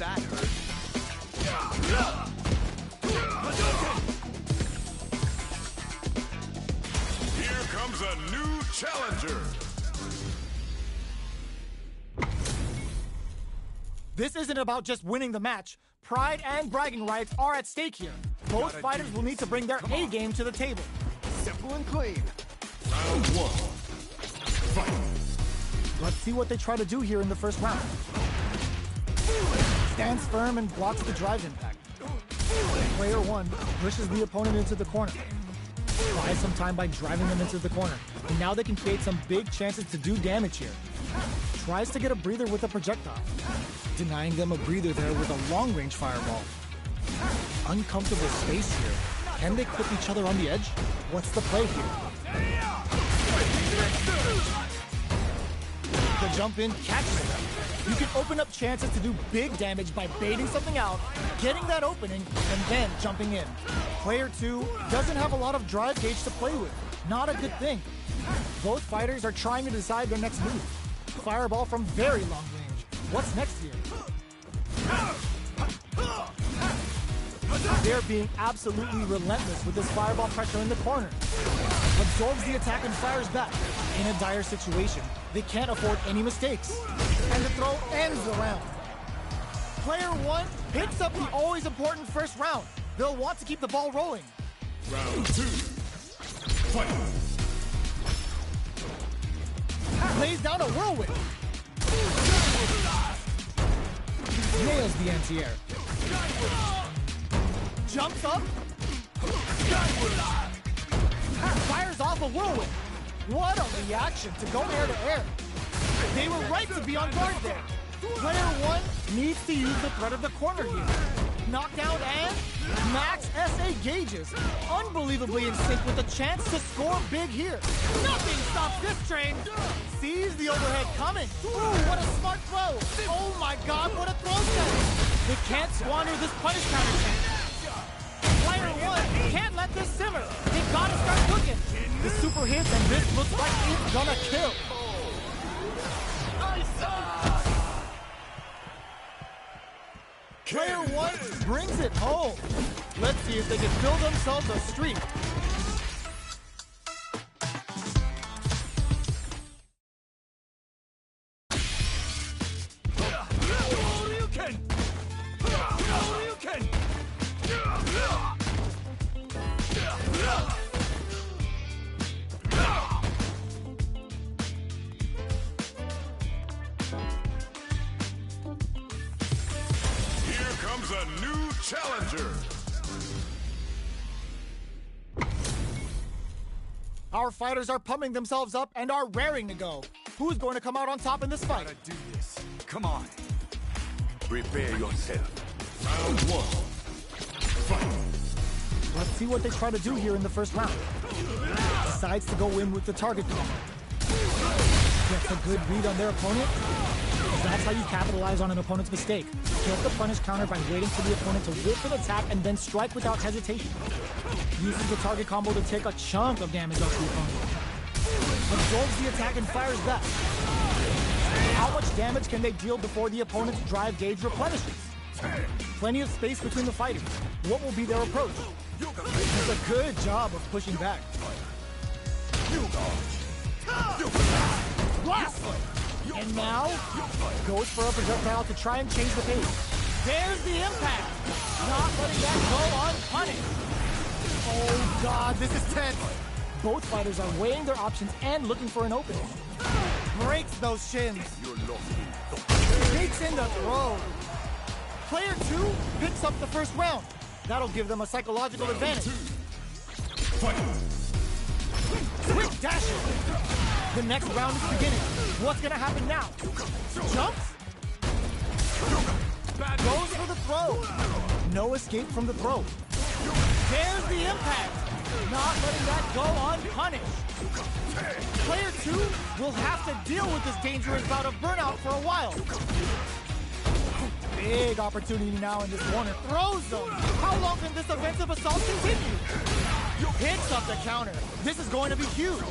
That hurt. Here comes a new challenger. This isn't about just winning the match. Pride and bragging rights are at stake here. Both fighters will need to bring their A game to the table. Simple and clean. Round one. Fight. Let's see what they try to do here in the first round. Stands firm and blocks the drive impact. Player one pushes the opponent into the corner. Buys some time by driving them into the corner. And now they can create some big chances to do damage here. Tries to get a breather with a projectile. Denying them a breather there with a long-range fireball. Uncomfortable space here. Can they clip each other on the edge? What's the play here? The jump in catches them. You can open up chances to do big damage by baiting something out, getting that opening, and then jumping in. Player two doesn't have a lot of drive gauge to play with. Not a good thing. Both fighters are trying to decide their next move. Fireball from very long range. What's next here? They're being absolutely relentless with this fireball pressure in the corner. Absorbs the attack and fires back. In a dire situation, they can't afford any mistakes. And the throw ends the round. Player one picks up the always important first round. They'll want to keep the ball rolling. Round two. Fight. Lays down a whirlwind. Nails the anti-air. Jumps up. Fires off a whirlwind. What a reaction to go air to air. They were right to be on guard there. Player one needs to use the threat of the corner here. Knockdown and max SA gauges. Unbelievably in sync with a chance to score big here. Nothing stops this train. Sees the overhead coming. Ooh, what a smart throw. Oh my God, what a throw set. They can't squander this punish counter chance. Player one can't let this simmer. They gotta start cooking. The super hits and this looks like it's gonna kill. Player one brings it home. Let's see if they can build themselves a streak. A new challenger. Our fighters are pumping themselves up and are raring to go. Who's going to come out on top in this fight? Gotta do this. Come on. Prepare yourself. Round one. Fight. Let's see what they try to do here in the first round. Decides to go in with the target combo. Gets a good read on their opponent. That's how you capitalize on an opponent's mistake. Get the punish counter by waiting for the opponent to whip an attack and then strike without hesitation. Uses the target combo to take a chunk of damage off the opponent. Absorbs the attack and fires back. How much damage can they deal before the opponent's drive gauge replenishes? Plenty of space between the fighters. What will be their approach? Does a good job of pushing back. Blast! And now, goes for a projectile to try and change the pace. There's the impact! Not letting that go unpunished. Oh God, this is tense. Both fighters are weighing their options and looking for an opening. Breaks those shins. Takes in the throw. Player two picks up the first round. That'll give them a psychological advantage. Quick dashes. The next round is beginning. What's gonna happen now? Jumps? Goes for the throw. No escape from the throw. There's the impact. Not letting that go unpunished. Player two will have to deal with this dangerous bout of burnout for a while. Big opportunity now in this corner. Throws them. How long can this offensive assault continue? Hits up the counter. This is going to be huge.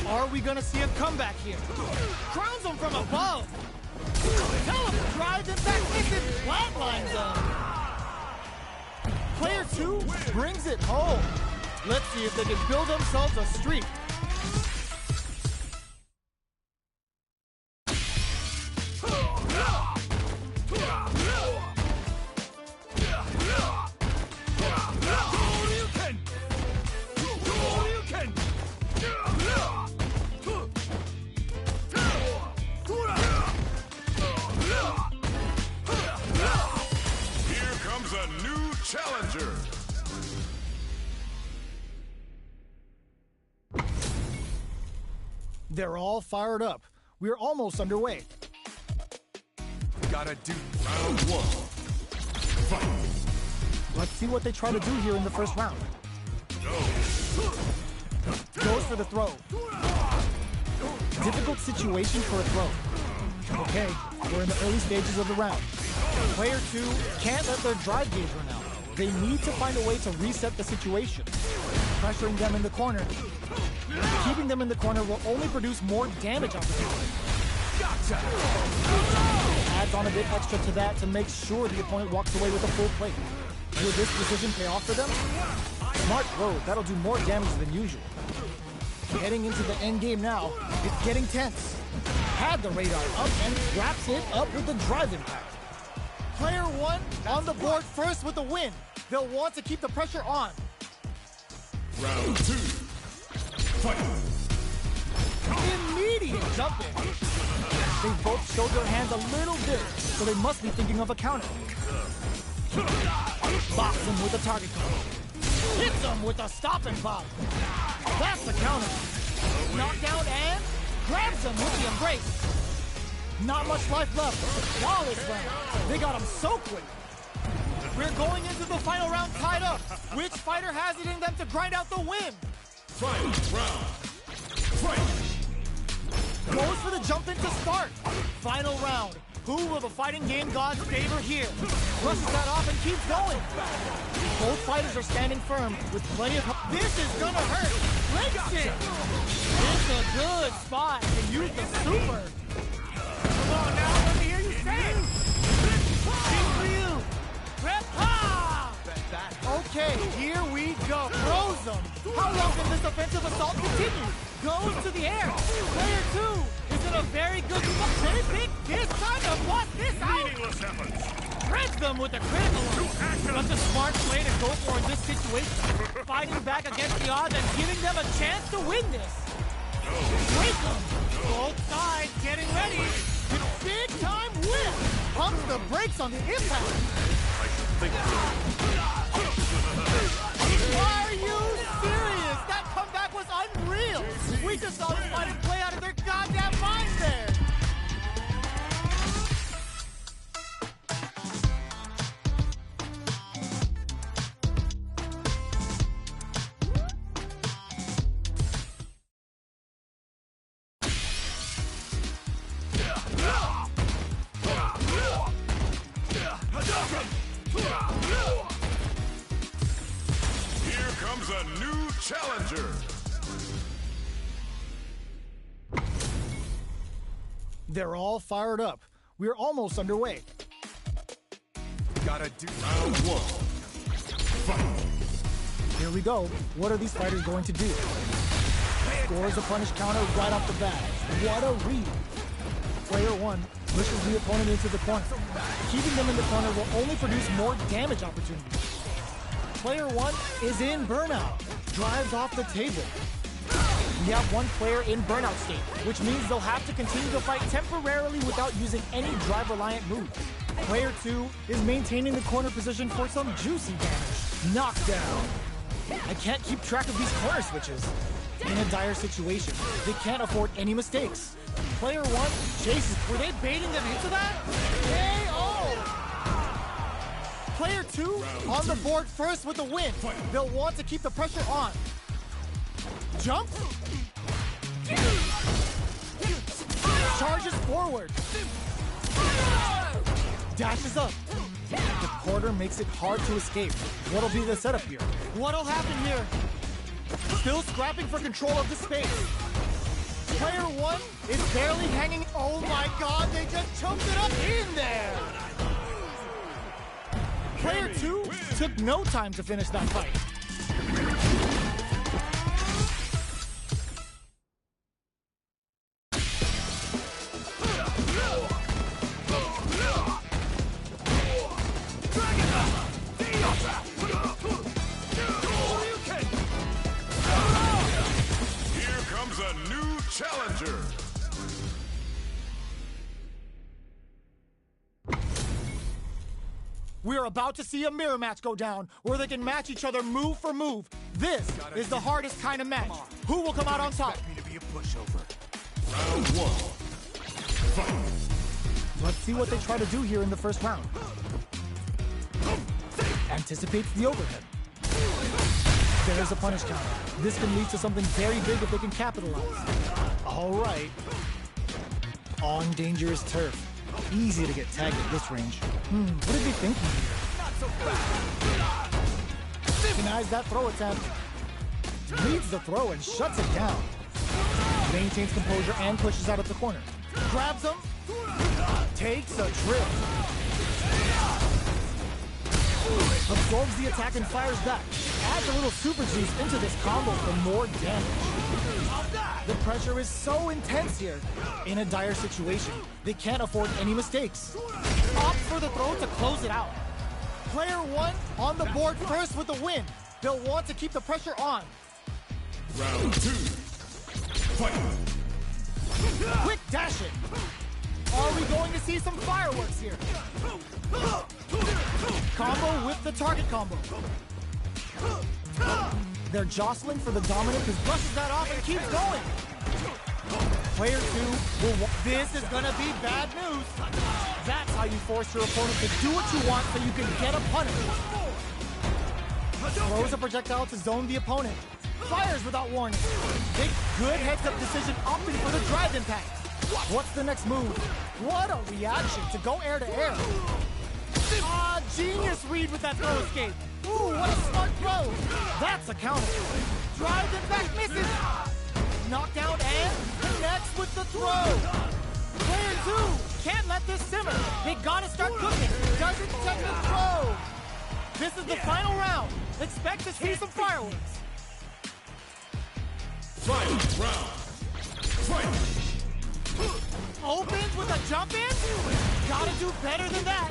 Are we going to see a comeback here? Crowns him from above. Tell him to drive him back. This is flatlines brings it home. Let's see if they can build themselves a streak. Challenger. They're all fired up. We're almost underway. Gotta do round one. Fight. Let's see what they try to do here in the first round. Goes for the throw. Difficult situation for a throw. Okay, we're in the early stages of the round. Player 2 can't let their drive gauge run out. They need to find a way to reset the situation. Pressuring them in the corner. Keeping them in the corner will only produce more damage opportunities. Gotcha. Adds on a bit extra to that to make sure the opponent walks away with a full plate. Will this decision pay off for them? Smart throw, that'll do more damage than usual. Heading into the end game now, it's getting tense. Had the radar up and wraps it up with the drive impact. Player 1 on the board first with the win. They'll want to keep the pressure on. Round 2. Fight. Immediate jump in. They both showed their hands a little bit, so they must be thinking of a counter. Box him with a target call. Hits him with a stop and pop. That's the counter. Knockdown and grabs him with the embrace. Not much life left. Flawless round. They got him so quick. We're going into the final round tied up. Which fighter has it in them to grind out the win? Final round. Fight. Goes for the jump in to start. Final round. Who will the fighting game gods favor here? Brushes that off and keeps going. Both fighters are standing firm with plenty of... This is gonna hurt. Links it. It's a good spot to use the super. Come on now, let me hear you say it. King for you. Rep-ha! Okay, here we go. Throws them. How long can this offensive assault continue? Goes to the air. Player 2 is in a very good spot. They pick this time to bust this out. Meaningless efforts. Shreds them with a critical one. Such a smart play to go for in this situation. Fighting back against the odds and giving them a chance to win this. Break them. Both sides getting ready. Big time win. Pumps the brakes on the impact. Are you serious? That comeback was unreal. We just saw this fighting play out of their goddamn minds there. Here comes a new challenger. They're all fired up. We're almost underway. Gotta do Round 1. Fight. Here we go. What are these fighters going to do? Scores a punish counter right off the bat. What a read. Player 1 pushes the opponent into the corner. Keeping them in the corner will only produce more damage opportunities. Player 1 is in burnout. Drives off the table. We have one player in burnout state, which means they'll have to continue to fight temporarily without using any drive-reliant moves. Player 2 is maintaining the corner position for some juicy damage. Knockdown. I can't keep track of these corner switches. In a dire situation, they can't afford any mistakes. Player 1 chases. Were they baiting them into that? KO! Player 2 on the board first with the win. They'll want to keep the pressure on. Jump. Charges forward. Dashes up. The quarter makes it hard to escape. What'll be the setup here? What'll happen here? Still scrapping for control of the space. Player 1 is barely hanging. Oh my god, they just choked it up in there. Player 2 took no time to finish that fight. Here comes a new challenger. We are about to see a mirror match go down, where they can match each other move for move. This is the hardest kind of match. Who will come out on top? Me to be a pushover. Round 1. Fight. Let's see what they try to do here in the first round. Anticipates the overhead. There's a punish counter. This can lead to something very big if they can capitalize. All right. On dangerous turf. Easy to get tagged at this range. What are they thinking here? Denies that throw attempt. Leads the throw and shuts it down. Maintains composure and pushes out of the corner. Grabs him. Takes a trip. Absorbs the attack and fires back. Adds a little super juice into this combo for more damage. The pressure is so intense here. In a dire situation, they can't afford any mistakes. Opt for the throw to close it out. Player 1 on the board first with the win. They'll want to keep the pressure on. Round 2. Fight. Quick dashing. Are we going to see some fireworks here? Combo with the target combo. They're jostling for the dominant, who brushes that off and keeps going. Player 2 will this is gonna be bad news. That's how you force your opponent to do what you want so you can get a punish. Throws a projectile to zone the opponent. Fires without warning. Big good heads-up decision opting for the drive impact. What's the next move? What a reaction to go air to air. Ah, genius read with that throw escape. Ooh, what a smart throw. That's a counter. Drive impact misses. Knockdown and connects with the throw. Player 2 can't let this simmer. They gotta start cooking. Doesn't check the throw. This is the final round. Expect to see some fireworks. Final round. Fight. Opens with a jump in. Gotta do better than that.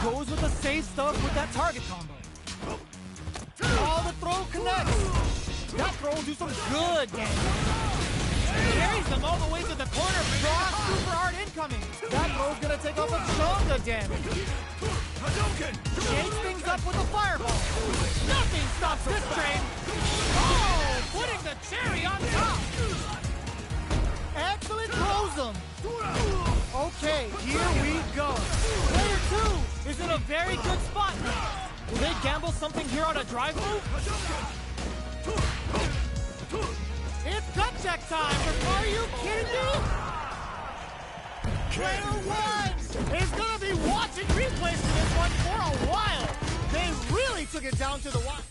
Goes with the safe stuff with that target combo. Oh, the throw connects. That throw will do some good damage. Carries them all the way to the corner. Draws super hard incoming. That throw's gonna take off a chunk of damage. Shakes things up with a fireball. Nothing stops this train. Oh, putting the cherry on top. Excellent throws him. Okay, here we go. Player 2 is in a very good spot now. Will they gamble something here on a drive move? It's gut check time. Are you kidding me? Player 1 is going to be watching replays for this one for a while. They really took it down to the wire.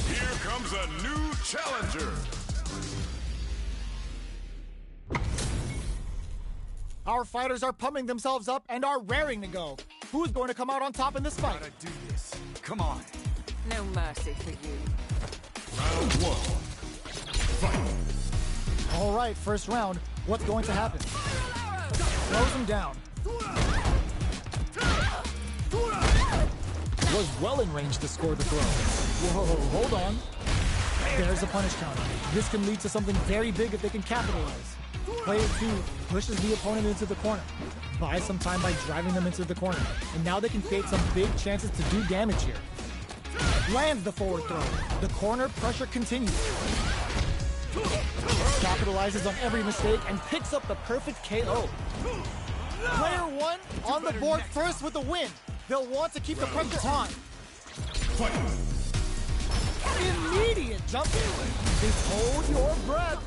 Here comes a new challenger. Our fighters are pumping themselves up and are raring to go. Who's going to come out on top in this fight? Gotta do this. Come on. No mercy for you. Round 1. Fight. All right, first round. What's going to happen? Throws him down. Was well in range to score the throw. Whoa, hold on. There's a punish counter. This can lead to something very big if they can capitalize. Player 2 pushes the opponent into the corner. Buys some time by driving them into the corner. And now they can create some big chances to do damage here. Lands the forward throw. The corner pressure continues. Capitalizes on every mistake and picks up the perfect KO. Player 1 on the board first with the win. They'll want to keep the pressure on. Fight. Immediate jump in. Just hold your breath.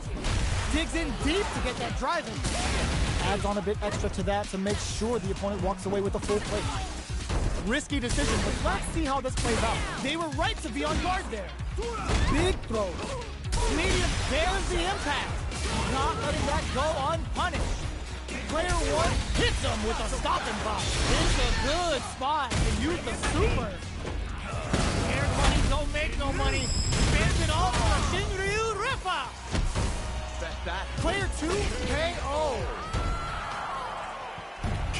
Digs in deep to get that drive in. adds on a bit extra to that to make sure the opponent walks away with a full plate. Risky decision, but let's see how this plays out. They were right to be on guard there. Big throw. Canadian bears the impact. Not letting that go unpunished. Player one hits him with a stopping block. It's a good spot to use the super. Air money don't make no money. Spins it all for a Shinryu Rippa. Player two, KO.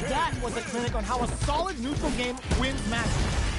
That was a clinic on how a solid neutral game wins matches.